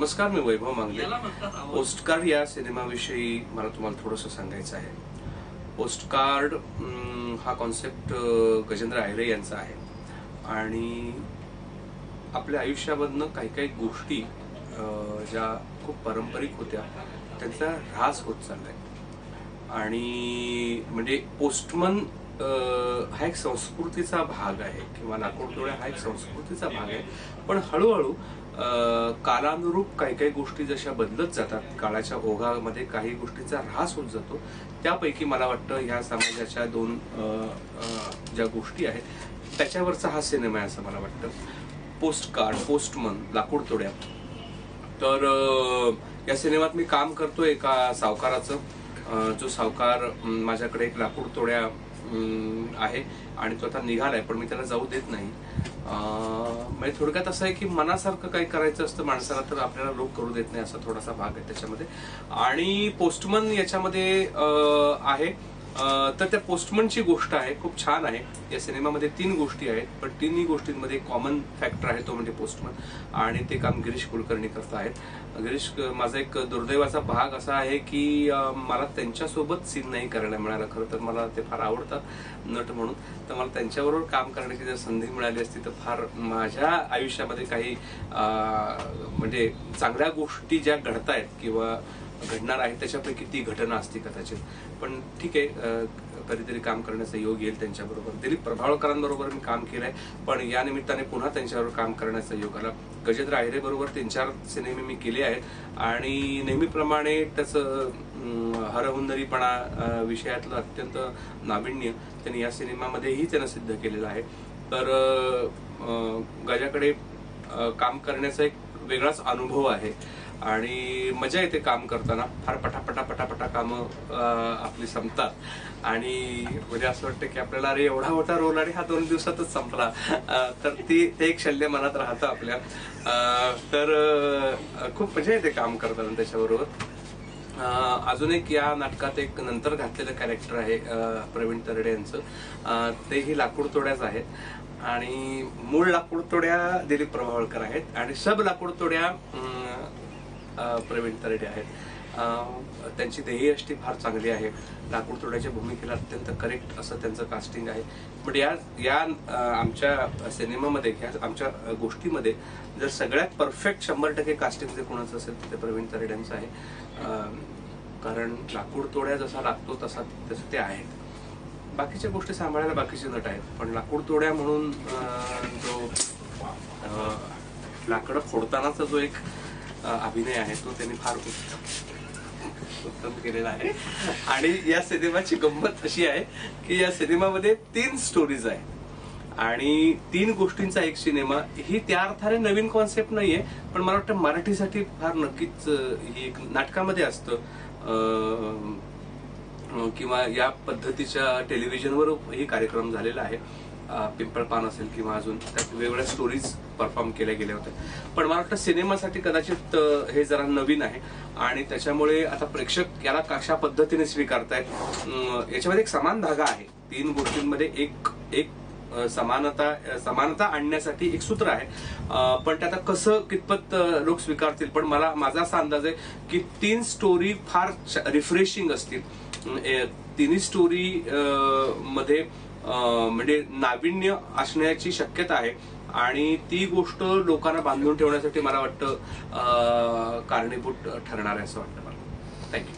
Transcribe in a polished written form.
नमस्कार, मी वैभव मांगले. पोस्टकार्ड या सिनेमाविषयी मला तुम्हाला थोडंसं सांगायचं आहे. पोस्टकार्ड हा कॉन्सेप्ट गजेंद्र अहिरे यांचा आहे आणि आपल्या आयुष्यामधनं काही काही गोष्टी ज्या खूप पारंपरिक होत्या त्यांचा ऱ्हास होत चाललाय. आणि म्हणजे पोस्टमन हा एक संस्कृतीचा भाग आहे किंवा लाकूडतोड्या हा एक संस्कृतीचा भाग आहे. पण हळूहळू कालानुरूप काही काही गोष्टी जशा बदलत जातात, काळाच्या ओघामध्ये काही गोष्टीचा ऱ्हास होत जातो. त्यापैकी मला वाटतं ह्या समाजाच्या दोन ज्या गोष्टी आहेत त्याच्यावरचा हा सिनेमा आहे असं मला वाटतं. पोस्टकार्ड, पोस्टमन, लाकूडतोड्या. तर या सिनेमात मी काम करतोय एका सावकाराचं, जो सावकार माझ्याकडे एक लाकूडतोड्या आहे आणि तो आता निघालाय, पण मी त्याला जाऊ देत नाही. म्हणजे थोडक्यात असं आहे की मनासारखं काही करायचं असतं माणसाला तर आपल्याला लोक करू देत नाही, असा थोडासा भाग आहे त्याच्यामध्ये. आणि पोस्टमन याच्यामध्ये आहे. तर त्या पोस्टमनची गोष्ट आहे, खूप छान आहे. या सिनेमामध्ये 3 गोष्टी आहेत, पण तिन्ही गोष्टींमध्ये कॉमन फॅक्टर आहे तो म्हणजे पोस्टमन. आणि ते काम गिरीश कुलकर्णी करत आहेत. गिरीश, माझा एक दुर्दैवाचा भाग असा आहे की मला त्यांच्यासोबत सीन नाही करायला मिळाला. खरं तर मला ते फार आवडतात नट म्हणून, तर मला त्यांच्याबरोबर काम करण्याची जर संधी मिळाली असती तर फार माझ्या आयुष्यामध्ये काही म्हणजे चांगल्या गोष्टी ज्या घडतायत किंवा घडणार आहे त्याच्यापैकी ती घटना असती कदाचित. पण ठीक आहे, कधीतरी काम करण्याचा योग येईल त्यांच्याबरोबर. दिलीप प्रभावळकरांबरोबर मी काम केलंय, पण या निमित्ताने पुन्हा त्यांच्याबरोबर काम करण्याचा योग आला. गजेंद्र अहिरे बरोबर 3-4 सिनेमे मी केले आहेत आणि नेहमीप्रमाणे त्याचं हरहुन्नरीपणा विषयातलं अत्यंत नाविन्य त्यांनी या सिनेमामध्येही त्यानं सिद्ध केलेलं आहे. तर गजाकडे काम करण्याचा एक वेगळाच अनुभव आहे आणि मजा येते काम करताना. फार पटापटा कामं आपली संपतात आणि म्हणजे असं वाटतं की आपल्याला अरे एवढा मोठा रोल आणि हा 2 दिवसातच संपला. तर ते एक शल्य मनात राहतं आपल्या. तर खूप मजा येते काम करताना त्याच्याबरोबर. अजून एक या नाटकात एक नंतर घातलेलं कॅरेक्टर आहे प्रवीण तरडे यांचं. तेही लाकूडतोड्याच आहेत आणि मूळ लाकूडतोड्या दिलीप प्रभावळकर आहेत आणि सब लाकूडतोड्या प्रवीण तरडे आहेत. त्यांची देहयष्टी फार चांगली आहे. लाकूडतोड्याच्या भूमिकेला अत्यंत करेक्ट असं त्यांचं कास्टिंग आहे. पण या आमच्या सिनेमामध्ये, आमच्या गोष्टीमध्ये जर सगळ्यात परफेक्ट 100% कास्टिंग जे कोणाचं असेल तर ते प्रवीण तरड्यांचं आहे. कारण लाकूडतोड्या जसा लागतो तसं ते आहेत. बाकीच्या गोष्टी सांभाळायला बाकीचे नट आहेत, पण लाकूडतोड्या म्हणून जो लाकडं फोडतानाचा जो एक अभिनय आहे तो त्यांनी फार उत्तम केलेला आहे. आणि या सिनेमाची गंमत अशी आहे की या सिनेमामध्ये 3 स्टोरीज आहेत आणि 3 गोष्टींचा एक सिनेमा. ही त्या अर्थाने नवीन कॉन्सेप्ट नाहीये, पण मला वाटतं मराठीसाठी फार नक्कीच ही एक नाटकामध्ये असतं किंवा या पद्धतीच्या टेलिव्हिजनवरही कार्यक्रम झालेला आहे. पिंपळपान असेल किंवा अजून त्यात वेगवेगळ्या स्टोरीज परफॉर्म केल्या गेल्या होत्या. पण मला वाटतं सिनेमासाठी कदाचित हे जरा नवीन आहे आणि त्याच्यामुळे आता प्रेक्षक याला कशा पद्धतीने स्वीकारतायत. याच्यामध्ये एक समान धागा आहे. 3 गोष्टींमध्ये एक समानता आणण्यासाठी एक सूत्र आहे. पण ते आता कसं कितपत लोक स्वीकारतील. पण माझा असा अंदाज आहे की 3 स्टोरी फार रिफ्रेशिंग असतील. 3 स्टोरी मध्ये म्हणजे नाविन्य असण्याची शक्यता आहे आणि ती गोष्ट लोकांना बांधून ठेवण्यासाठी मला वाटतं कारणीभूत ठरणार आहे असं वाटतं मला. थँक्यू.